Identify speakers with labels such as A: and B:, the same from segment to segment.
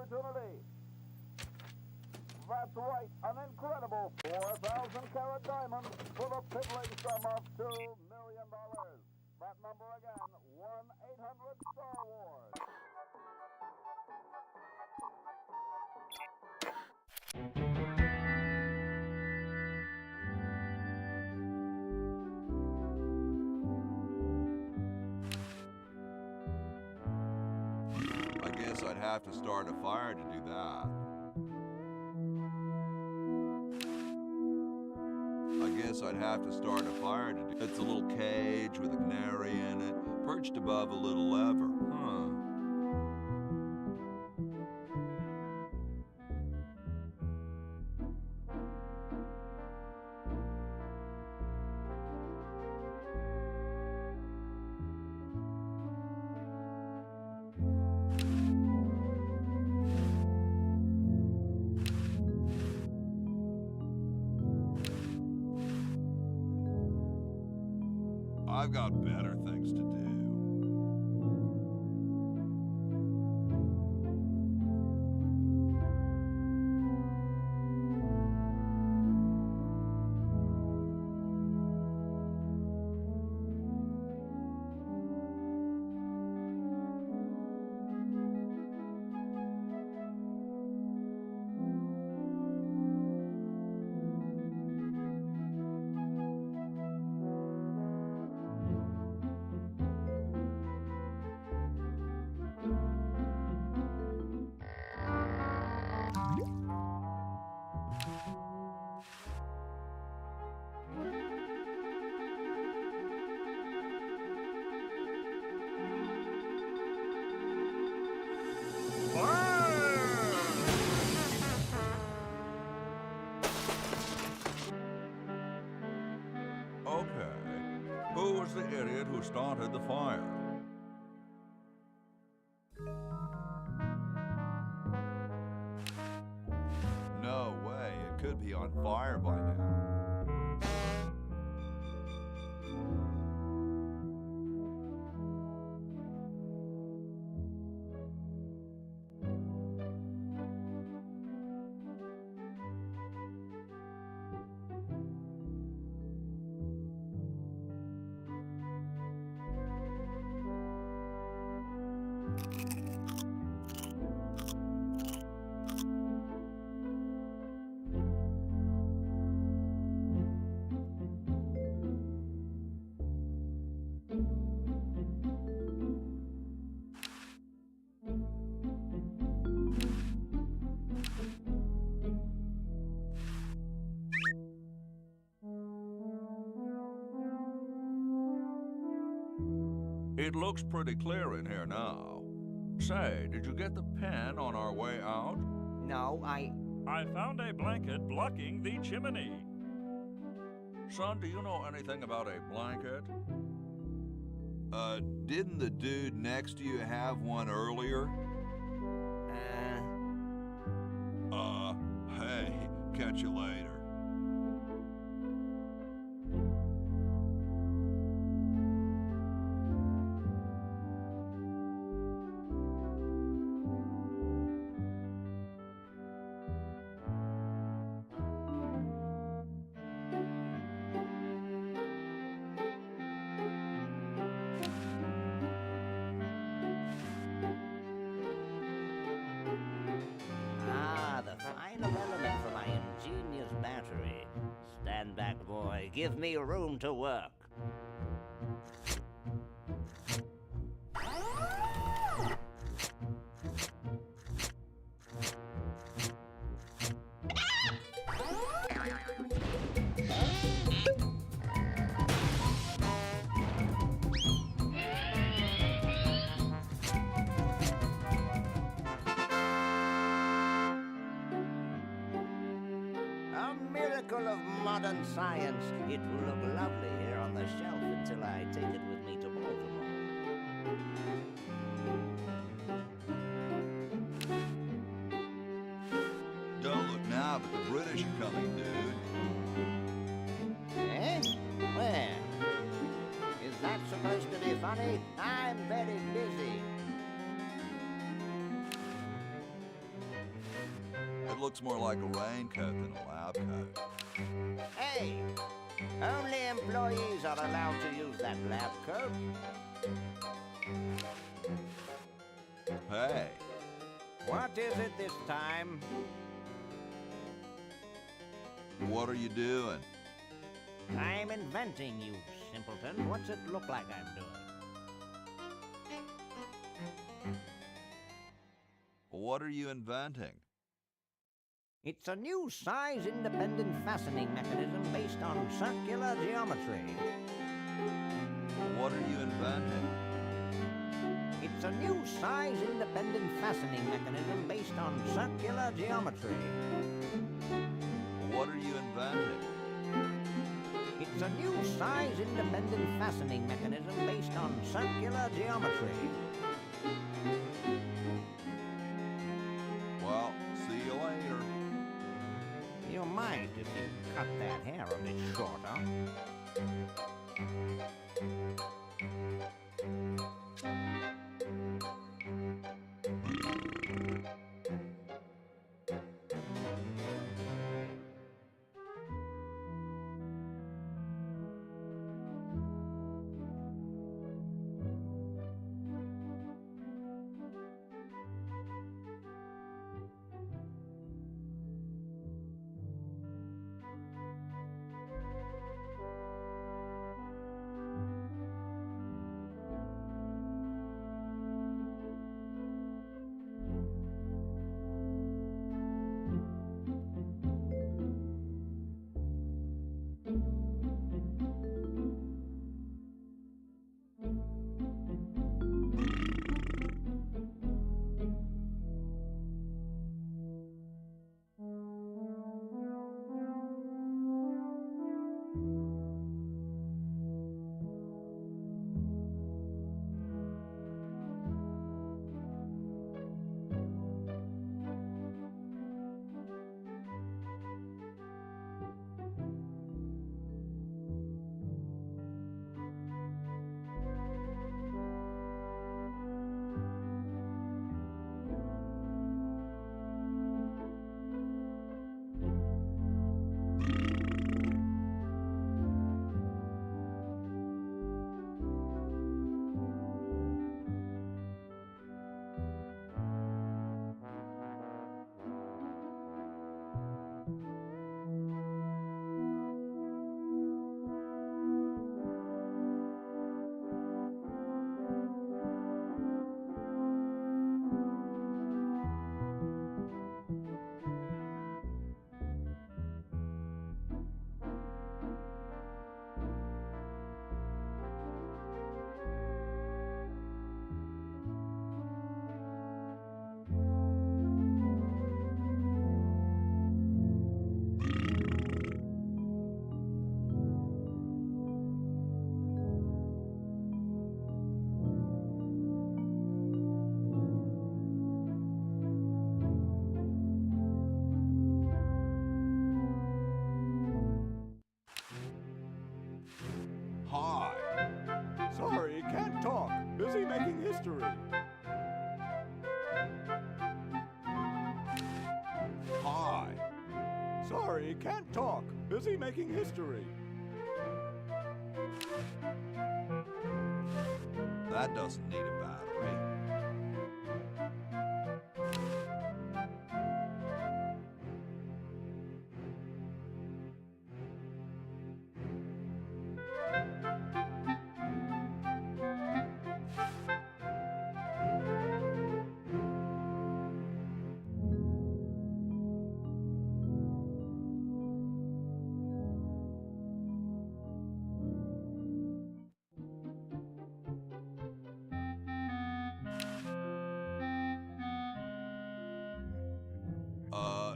A: opportunity. That's right, an incredible 4,000-carat diamond for the piddling sum of $2 million. That number again, 1-800-STAR-WARS.
B: I guess I'd have to start a fire to do that. It's a little cage with a canary in it, perched above a little lever. I've got better things to do. Who was the idiot who started the fire? No way, it could be on fire by now. It looks pretty clear in here now. Say, did you get the pen on our way out?
C: No, I
D: found a blanket blocking the chimney.
B: Son, do you know anything about a blanket? Didn't the dude next to you have one earlier? Hey, catch you later.
C: Stand back, boy. Give me room to work. Of modern science. It will look lovely here on the shelf until I take it with me to Baltimore.
B: Don't look now, but the British are coming, dude.
C: Eh? Where? Is that supposed to be funny? I'm very busy.
B: looks more like a raincoat than a lab coat.
C: Hey, only employees are allowed to use that lab coat.
B: Hey,
C: What is it this time?
B: what are you doing?
C: I'm inventing, you simpleton. What's it look like I'm doing?
B: What are you inventing?
C: It's a new size-independent fastening mechanism based on circular geometry.
B: What are you inventing?
C: It's a new size-independent fastening mechanism based on circular geometry.
B: What are you inventing?
C: It's a new size-independent fastening mechanism based on circular geometry.
B: Well, see you later.
C: You might if you cut that hair a bit shorter.
B: Hi.
E: Sorry, can't talk. Busy making history.
B: Hi.
E: Sorry, can't talk. Busy making history.
B: That doesn't need a battery.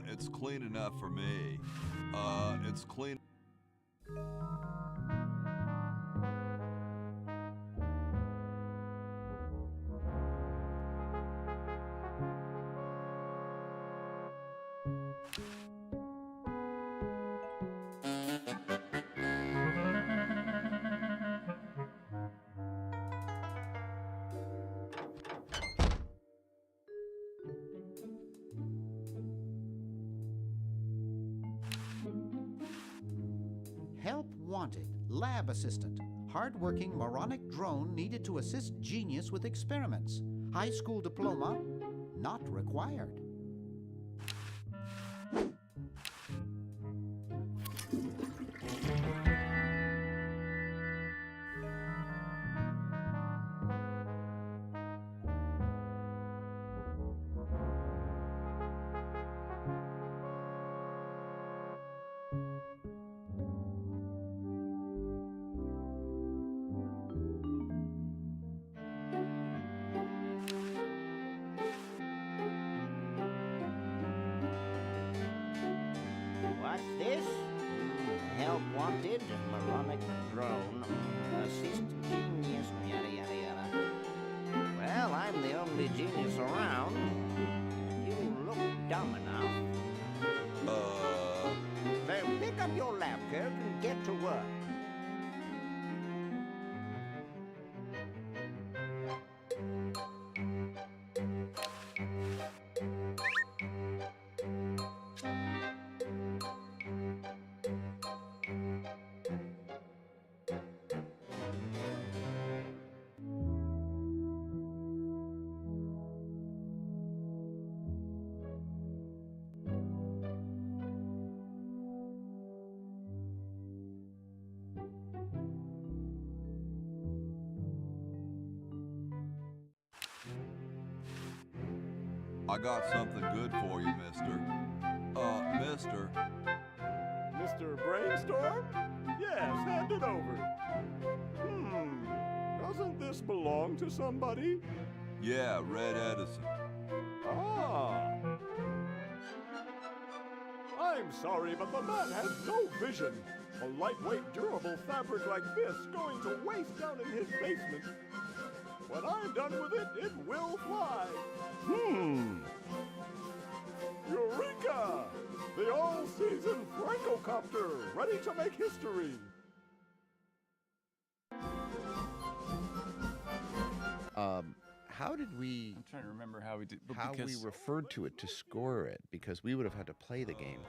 B: It's clean enough for me. It's clean.
F: wanted, lab assistant, hard-working moronic drone needed to assist genius with experiments. High school diploma, not required.
C: What's this? Help wanted, moronic drone, assist genius, yada yada yada. Well, I'm the only genius around. You look dumb enough. Then pick up your lab coat and get to work.
B: I got something good for you, mister. Mister.
E: Mr. Brainstorm? Yes, hand it over. Doesn't this belong to somebody?
B: Yeah, Red Edison.
E: Ah. I'm sorry, but the man has no vision. A lightweight, durable fabric like this going to waste down in his basement. When I'm done with it, it will fly. Eureka! The all-season Francocopter, ready to make history.
G: How did we...
H: I'm trying to remember how we did...
G: How we referred to it to score it, because we would have had to play the game.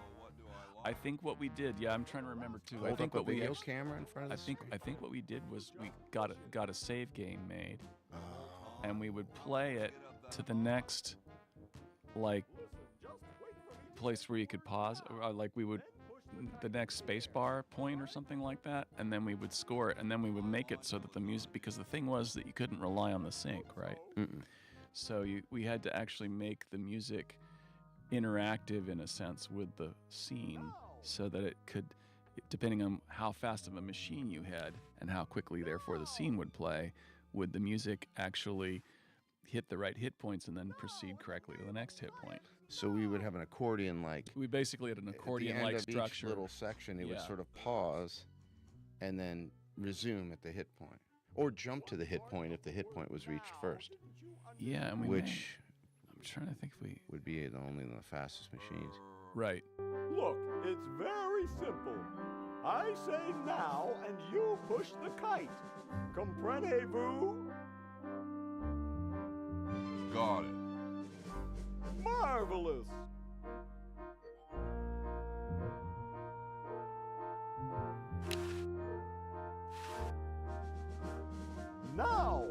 H: I think what we did, yeah, I'm trying to remember too.
G: Hold
H: I think
G: up
H: what
G: a video
H: we actually,
G: camera in front of the screen?
H: I think what we did was we got a save game made, and we would play it to the next, like, place where you could pause, or like we would, the next spacebar point or something like that, and then we would score it, and then we would make it so that the music, because the thing was that you couldn't rely on the sync, right? So we had to actually make the music interactive in a sense with the scene, so that it could, depending on how fast of a machine you had and how quickly therefore the scene would play, would the music actually hit the right hit points and then proceed correctly to the next hit point.
G: So we would have an accordion like...
H: We basically had an accordion-like structure.
G: At each little section, it would sort of pause and then resume at the hit point. Or jump to the hit point if the hit point was reached first.
H: Yeah, and
G: I'm
H: trying to think if we...
G: Would be only the fastest machines.
H: Right.
E: Look, it's very simple. I say now, and you push the kite. Comprenez-vous?
B: Got it.
E: Marvelous! Now!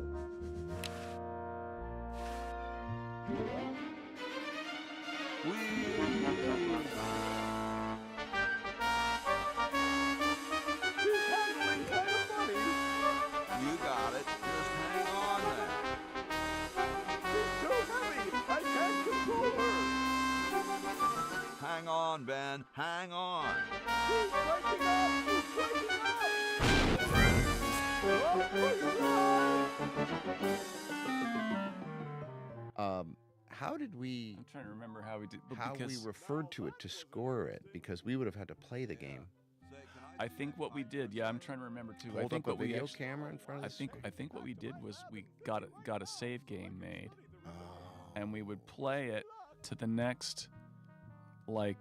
E: He's handling kind of funny.
B: You got it. Just hang on there.
E: She's too heavy. I can't control her.
B: Hang on, Ben. Hang on.
E: She's breaking up. She's breaking up.
G: How did we...
H: I'm trying to remember how we did...
G: How we referred to it to score it, because we would have had to play the game.
H: I think what we did, yeah, I'm trying to remember too.
G: Hold
H: I think
G: up a
H: what we
G: video
H: actually,
G: camera in front of the screen?
H: I think what we did was we got a save game made, and we would play it to the next, like,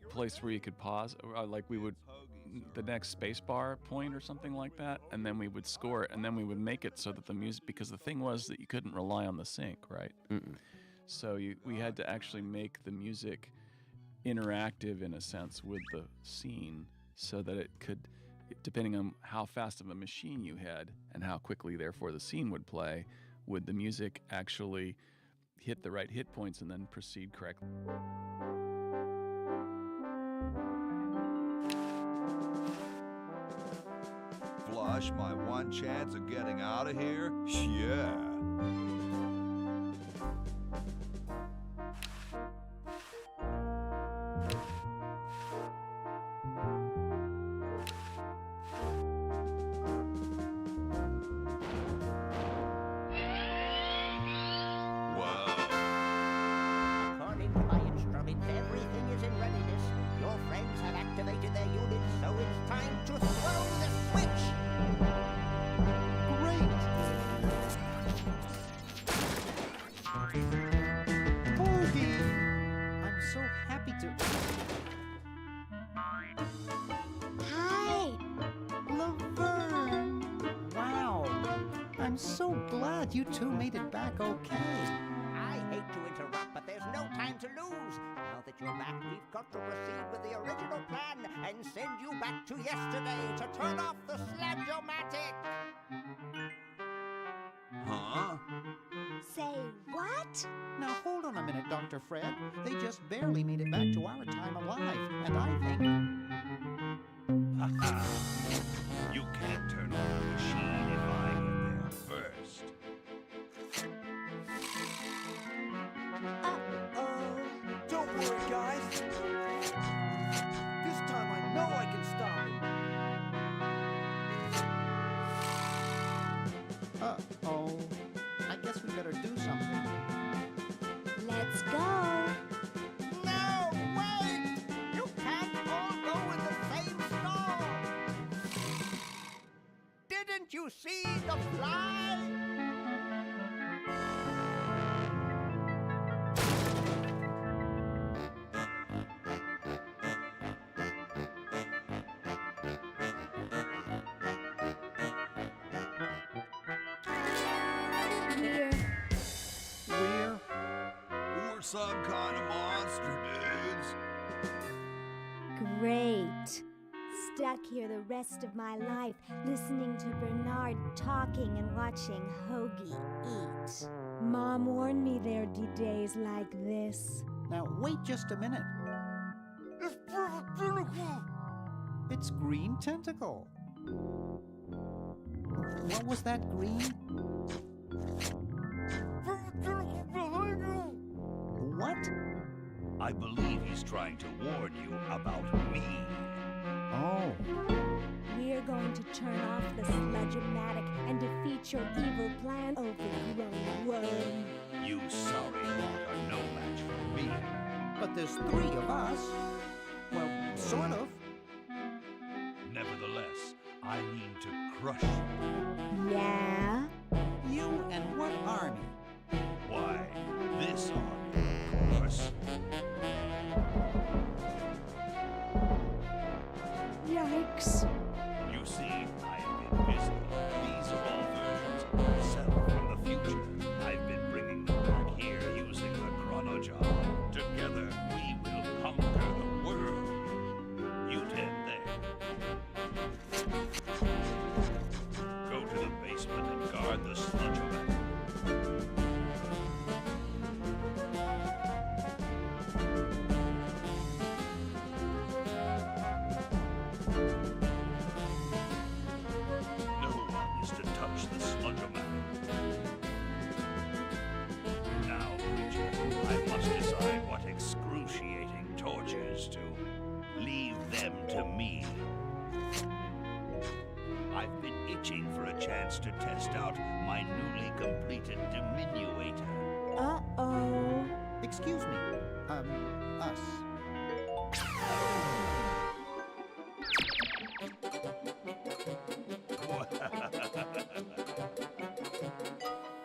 H: place where you could pause, or like we would, the next spacebar point or something like that, and then we would score it, and then we would make it so that the music, because the thing was that you couldn't rely on the sync, right? So we had to actually make the music interactive in a sense with the scene, so that it could, depending on how fast of a machine you had and how quickly, therefore, the scene would play, would the music actually hit the right hit points and then proceed correctly.
B: Flush, my one chance of getting out of here? Yeah.
C: According to my instruments, everything is in readiness. Your friends have activated their units, so it's time to throw the switch.
F: Great! Hoagie! I'm so happy to...
I: Hi!
F: Laverne! Wow! I'm so glad you two made it back okay.
C: I hate to interrupt, but there's no time to lose. Now that you're back, we've got to proceed with the original plan and send you back to yesterday to turn off the sledge-o-matic.
B: Huh?
I: Say what?
F: Now hold on a minute, Dr. Fred. They just barely made it back to our time alive, and I think...
J: Ha-ha. You can't turn on the machine if I get there first.
I: Uh-oh.
K: Don't worry, guys. This time I know I can stop him.
F: Uh-oh. I guess we better do something.
I: Let's go.
C: No, wait! You can't all go in the same storm! Didn't you see the fly?
I: Here.
B: We're some kind of monster, dudes.
I: Great. Stuck here the rest of my life, listening to Bernard talking and watching Hoagie eat. Mom warned me there'd be days like this.
F: Now, wait just a minute. It's Green Tentacle. What was that, Green? What?
J: I believe he's trying to warn you about me.
F: Oh.
I: We're going to turn off the sludge-o-matic and defeat your evil plan, overgrown worm.
J: You sorry lot are no match for me.
F: But there's 3 of us. Well, sort of.
J: Nevertheless, I mean to crush you.
I: Yeah?
F: You and what army?
J: Why, this army, of course.
I: Yikes.
J: You see, I have been busy. These are all versions of myself from the future. I've been bringing them back here using the chronojob. Together, we will conquer the world. You 10 there. Go to the basement and guard the sludge-o-matic. No one is to touch the sludge-o-matic. Now, creature, I must decide what excruciating tortures to leave them to me. I've been itching for a chance to test out my newly completed diminuator.
I: Uh-oh.
F: Excuse me. Us.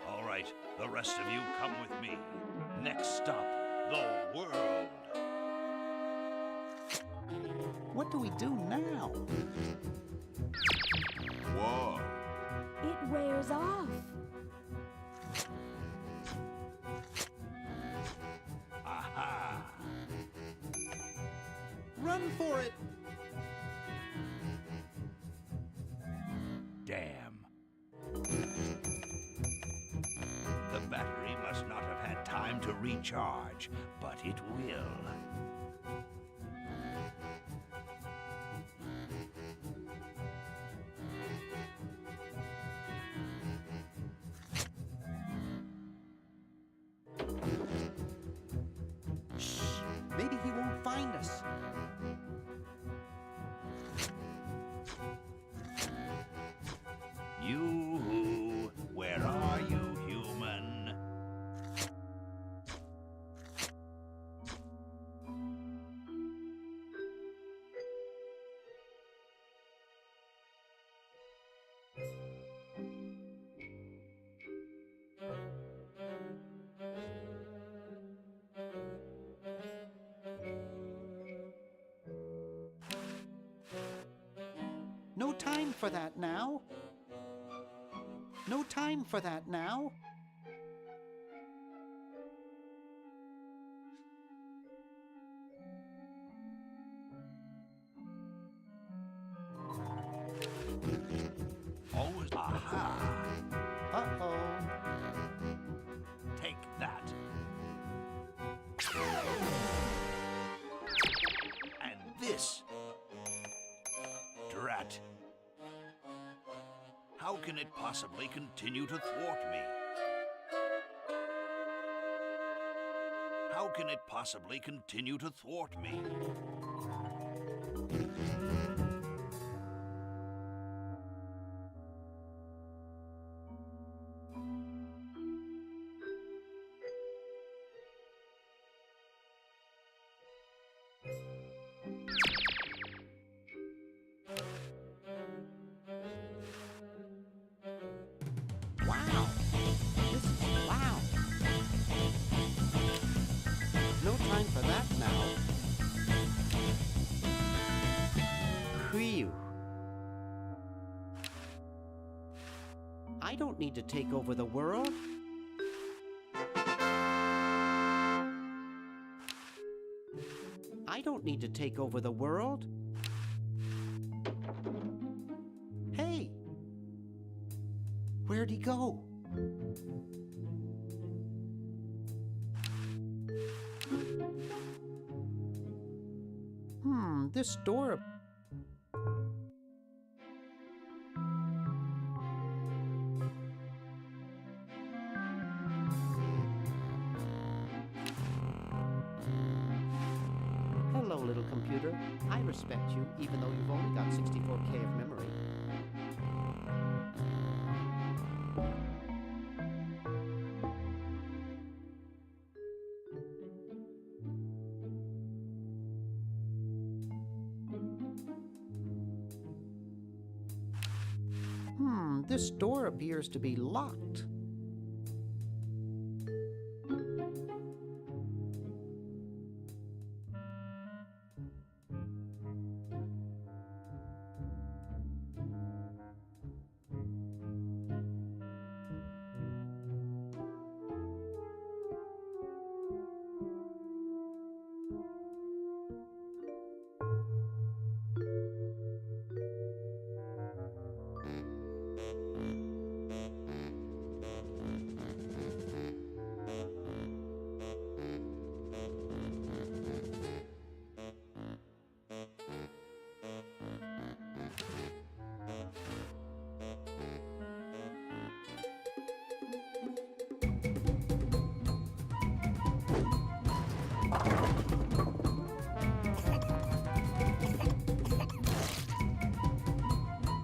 J: All right, the rest of you come with me. Next stop, the world.
F: What do we do now?
B: Whoa.
I: It wears off.
J: Aha!
F: Run for it!
J: Damn. The battery must not have had time to recharge, but it will.
F: Maybe he won't find us.
J: You, where are you, human?
F: No time for that now. No time for that now.
J: Always. Aha!
F: Uh-oh.
J: Take that. And this. Drat. How can it possibly continue to thwart me? How can it possibly continue to thwart me?
F: Wow. This is wow. No time for that now. Phew. I don't need to take over the world. I don't need to take over the world. Hey! Where'd he go? This door... Hello, little computer. I respect you, even though you've only got 64K of memory. This door appears to be locked.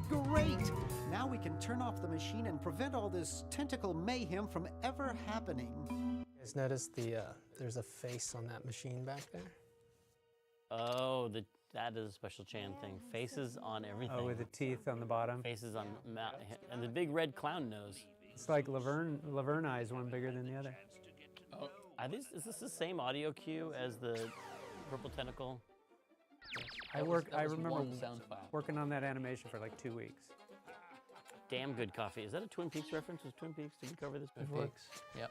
F: Great! Now we can turn off the machine and prevent all this tentacle mayhem from ever happening.
L: You guys notice there's a face on that machine back there?
M: Oh, that is a special Chan thing. Faces on everything.
N: Oh, with the teeth on the bottom.
M: Faces on and the big red clown nose.
N: It's like Laverne eyes, one bigger than the other.
M: Oh, is this the same audio cue as the purple tentacle?
N: I remember working on that animation for like 2 weeks.
M: Damn good coffee. Is that a Twin Peaks reference? Was Twin Peaks? Did we cover this before?
L: Twin Peaks. Yep.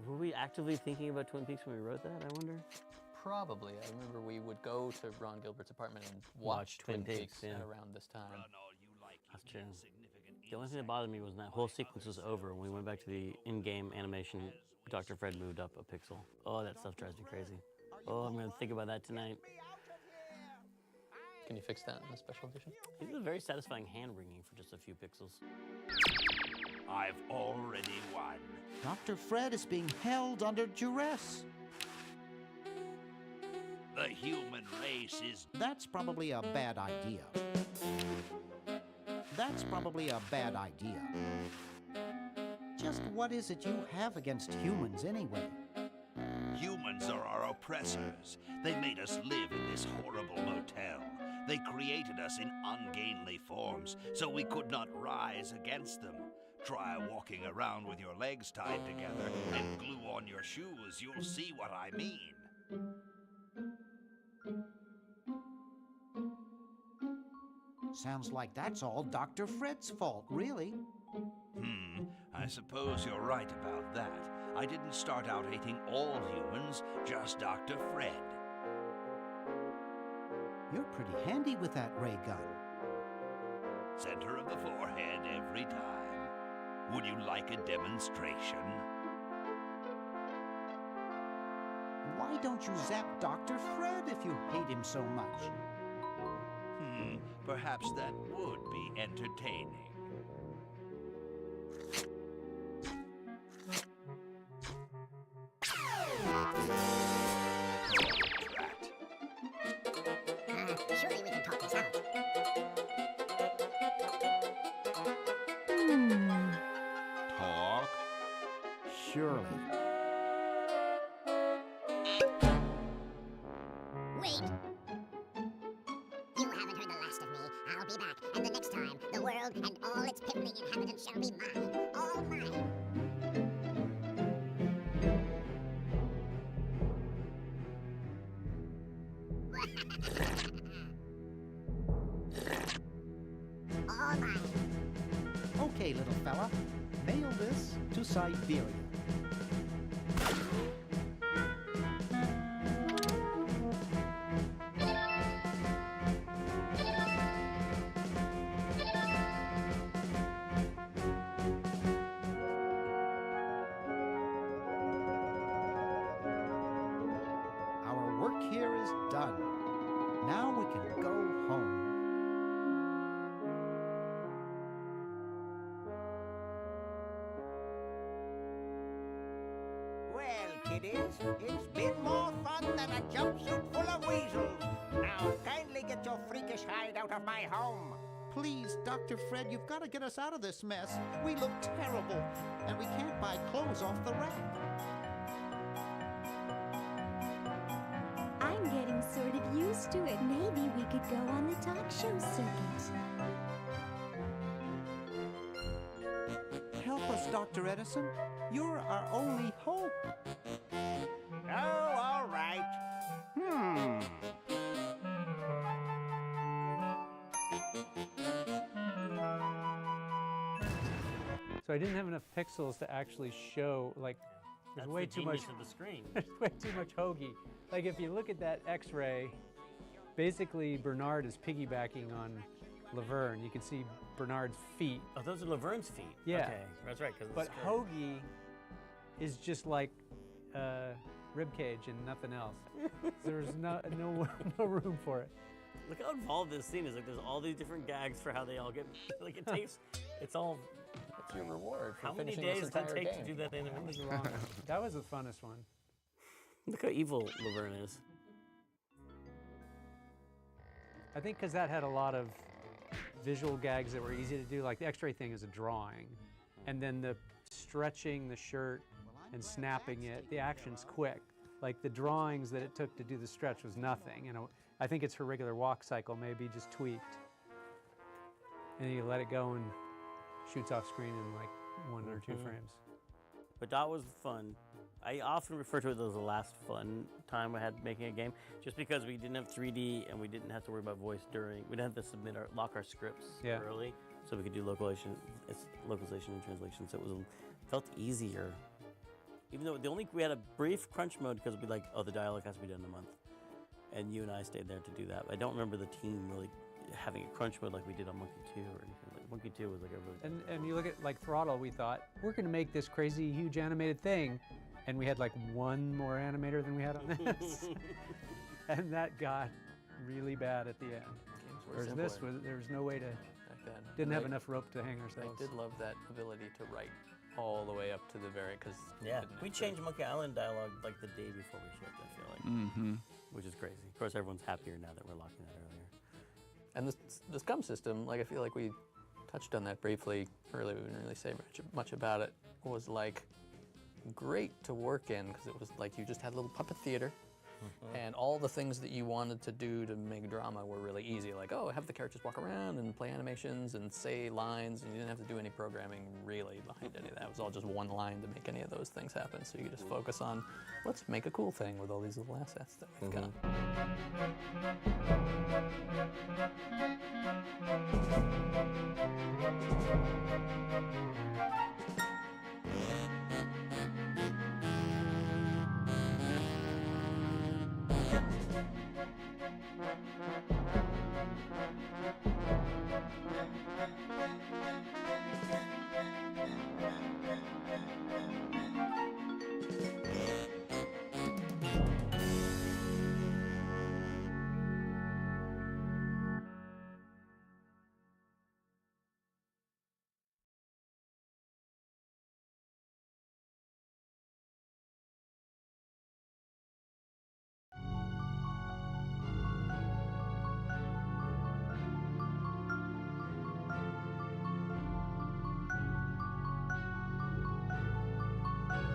M: Were we actively thinking about Twin Peaks when we wrote that, I wonder?
L: Probably. I remember we would go to Ron Gilbert's apartment and watch Twin Peaks at around this time.
M: That's true. The only thing that bothered me was when that whole sequence was over. When we went back to the in-game animation, Dr. Fred moved up a pixel. Oh, that stuff drives me crazy. Oh, I'm gonna think about that tonight.
O: Can you fix that in the special edition?
M: It was very satisfying hand-wringing for just a few pixels.
J: I've already won.
F: Dr. Fred is being held under duress.
J: The human race is...
F: That's probably a bad idea. That's probably a bad idea. Just what is it you have against humans anyway?
J: Humans are our oppressors. They made us live in this horrible motel. They created us in ungainly forms, so we could not rise against them. Try walking around with your legs tied together and glue on your shoes. You'll see what I mean.
F: Sounds like that's all Dr. Fred's fault, really.
J: I suppose you're right about that. I didn't start out hating all humans, just Dr. Fred.
F: You're pretty handy with that ray gun.
J: Center of the forehead every time. Would you like a demonstration?
F: Why don't you zap Dr. Fred if you hate him so much?
J: Perhaps that would be entertaining.
C: Surely we can talk this out.
J: Talk?
F: Surely.
C: Wait! You haven't heard the last of me. I'll be back, and the next time, the world and all its piffling inhabitants shall be mine. All mine. All mine.
F: Okay, little fella. Mail this to Siberia. Our work here is done. Now we can go home.
C: Well, kiddies, it's been more fun than a jumpsuit full of weasels. Now, kindly get your freakish hide out of my home.
F: Please, Dr. Fred, you've got to get us out of this mess. We look terrible, and we can't buy clothes off the rack.
I: I'm getting sort of used to it. Maybe we could go on the talk show circuit.
F: Help us, Dr. Edison. You're our only hope.
C: Oh, all right.
N: So I didn't have enough pixels to actually show, like, there's
M: That's
N: way
M: the
N: too much.
M: genius of the screen.
N: There's way too much Hoagie. Like, if you look at that X-ray, basically Bernard is piggybacking on Laverne. You can see Bernard's feet.
M: Oh, those are Laverne's feet.
N: Yeah.
M: Okay, that's right.
N: But Hoagie is just like ribcage and nothing else. There's no room for it.
M: Look how involved this scene is. Like, there's all these different gags for how they all get. Like, it takes. It's all.
O: That's your reward for
M: How many
O: finishing
M: days
O: this
M: did it
O: entire
M: take
O: game.
M: to do that animation?
N: That was the funnest one.
M: Look how evil Laverne is.
N: I think because that had a lot of visual gags that were easy to do. Like the X-ray thing is a drawing, and then the stretching the shirt and snapping it, the action's quick. Like the drawings that it took to do the stretch was nothing. You know, I think it's her regular walk cycle, maybe just tweaked. And then you let it go and shoots off screen in like 1 or 2 frames.
M: But that was fun. I often refer to it as the last fun time I had making a game, just because we didn't have 3D and we didn't have to worry about voice during. We didn't have to lock our scripts early, so we could do localization and translation. So it felt easier. Even though we had a brief crunch mode because we'd be like, oh, the dialogue has to be done in a month, and you and I stayed there to do that. I don't remember the team really having a crunch mode like we did on Monkey 2 or anything like Monkey 2 was like a really
N: And you look at like Throttle, we thought, we're going to make this crazy, huge animated thing. And we had like one more animator than we had on this. And that got really bad at the end. Whereas this, there was no way to, didn't have enough rope to hang ourselves.
O: I did love that ability to write all the way up to the very, because
M: yeah, we changed Monkey Island dialogue like the day before we shipped, I feel like, which is crazy. Of course, everyone's happier now that we're locking that earlier.
O: And the scum system, like I feel like we touched on that briefly earlier. We didn't really say much about it. Was like great to work in because it was like you just had a little puppet theater. And all the things that you wanted to do to make drama were really easy. Like, oh, have the characters walk around and play animations and say lines, and you didn't have to do any programming really behind any of that. It was all just one line to make any of those things happen. So you could just focus on, let's make a cool thing with all these little assets that we've got.